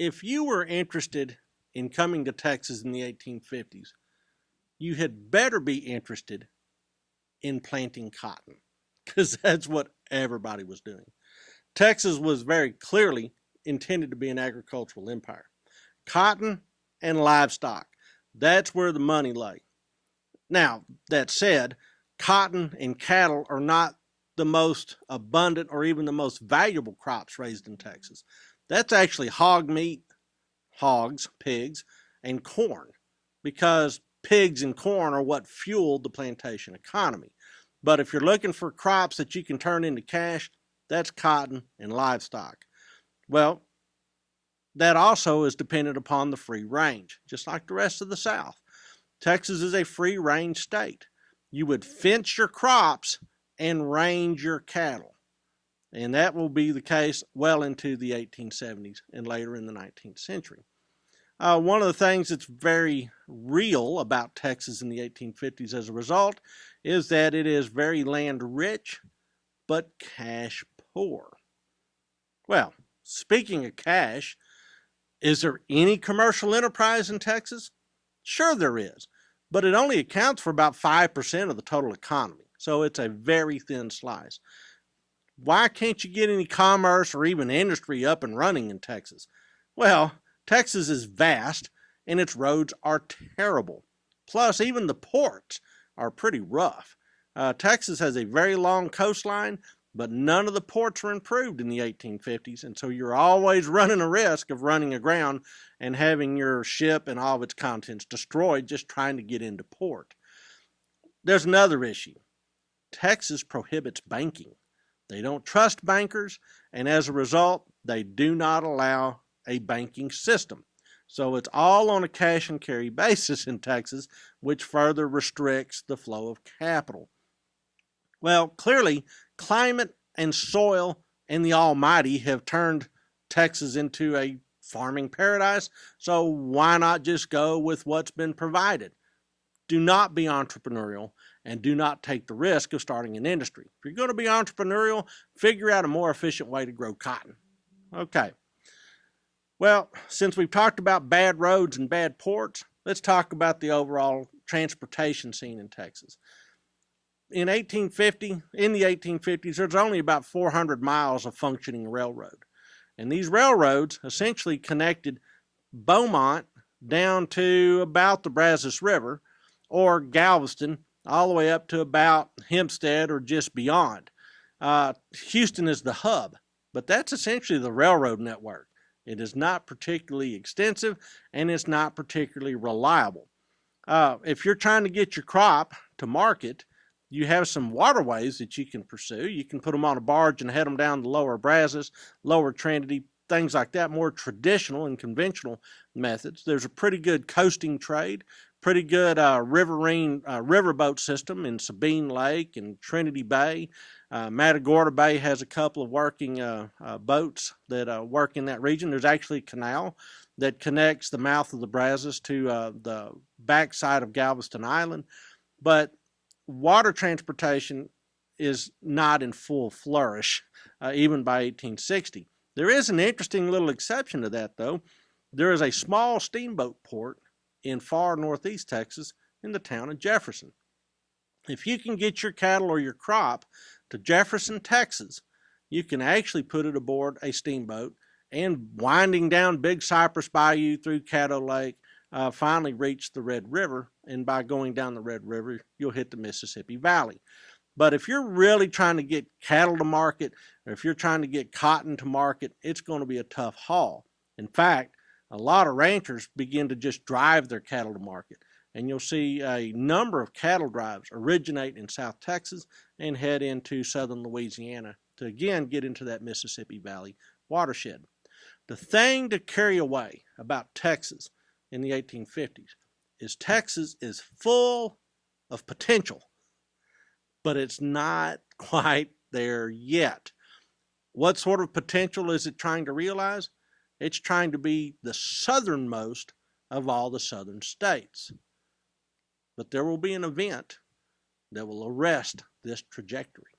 if you were interested in coming to Texas in the 1850s, you had better be interested in planting cotton, because that's what everybody was doing. Texas was very clearly intended to be an agricultural empire. Cotton and livestock, that's where the money lay. Now, that said, cotton and cattle are not the most abundant or even the most valuable crops raised in Texas. That's actually hog meat, hogs, pigs, and corn, because pigs and corn are what fueled the plantation economy. But if you're looking for crops that you can turn into cash, that's cotton and livestock. Well, that also is dependent upon the free range, just like the rest of the South. Texas is a free range state. You would fence your crops and range your cattle. And that will be the case well into the 1870s and later in the 19th century. One of the things that's very real about Texas in the 1850s as a result is that it is very land rich, but cash poor. Well, speaking of cash, is there any commercial enterprise in Texas? Sure there is, but it only accounts for about 5% of the total economy, so it's a very thin slice. Why can't you get any commerce or even industry up and running in Texas? Well, Texas is vast and its roads are terrible. Plus, even the ports are pretty rough. Texas has a very long coastline, but none of the ports were improved in the 1850s, and so you're always running a risk of running aground and having your ship and all of its contents destroyed just trying to get into port. There's another issue. Texas prohibits banking. They don't trust bankers, and as a result, they do not allow a banking system. So it's all on a cash and carry basis in Texas, which further restricts the flow of capital. Well, clearly, climate and soil and the almighty have turned Texas into a farming paradise, so why not just go with what's been provided? Do not be entrepreneurial and do not take the risk of starting an industry. If you're going to be entrepreneurial, figure out a more efficient way to grow cotton. Okay. Well, since we've talked about bad roads and bad ports, let's talk about the overall transportation scene in Texas. In the 1850s, there's only about 400 miles of functioning railroad. And these railroads essentially connected Beaumont down to about the Brazos River, or Galveston, all the way up to about Hempstead or just beyond. Houston is the hub, but that's essentially the railroad network. It is not particularly extensive, and it's not particularly reliable. If you're trying to get your crop to market, you have some waterways that you can pursue. You can put them on a barge and head them down the lower Brazos, lower Trinity, things like that, more traditional and conventional methods. There's a pretty good coasting trade, pretty good riverboat system in Sabine Lake and Trinity Bay. Matagorda Bay has a couple of working boats that work in that region. There's actually a canal that connects the mouth of the Brazos to the backside of Galveston Island. But water transportation is not in full flourish, even by 1860. There is an interesting little exception to that, though. There is a small steamboat port in far northeast Texas in the town of Jefferson. If you can get your cattle or your crop to Jefferson, Texas, you can actually put it aboard a steamboat and winding down Big Cypress Bayou through Caddo Lake, finally reach the Red River, and by going down the Red River, you'll hit the Mississippi Valley. But if you're really trying to get cattle to market, or if you're trying to get cotton to market, it's going to be a tough haul. In fact, a lot of ranchers begin to just drive their cattle to market. And you'll see a number of cattle drives originate in South Texas and head into southern Louisiana to again get into that Mississippi Valley watershed. The thing to carry away about Texas in the 1850s is Texas is full of potential, but it's not quite there yet. What sort of potential is it trying to realize? It's trying to be the southernmost of all the southern states. But there will be an event that will arrest this trajectory.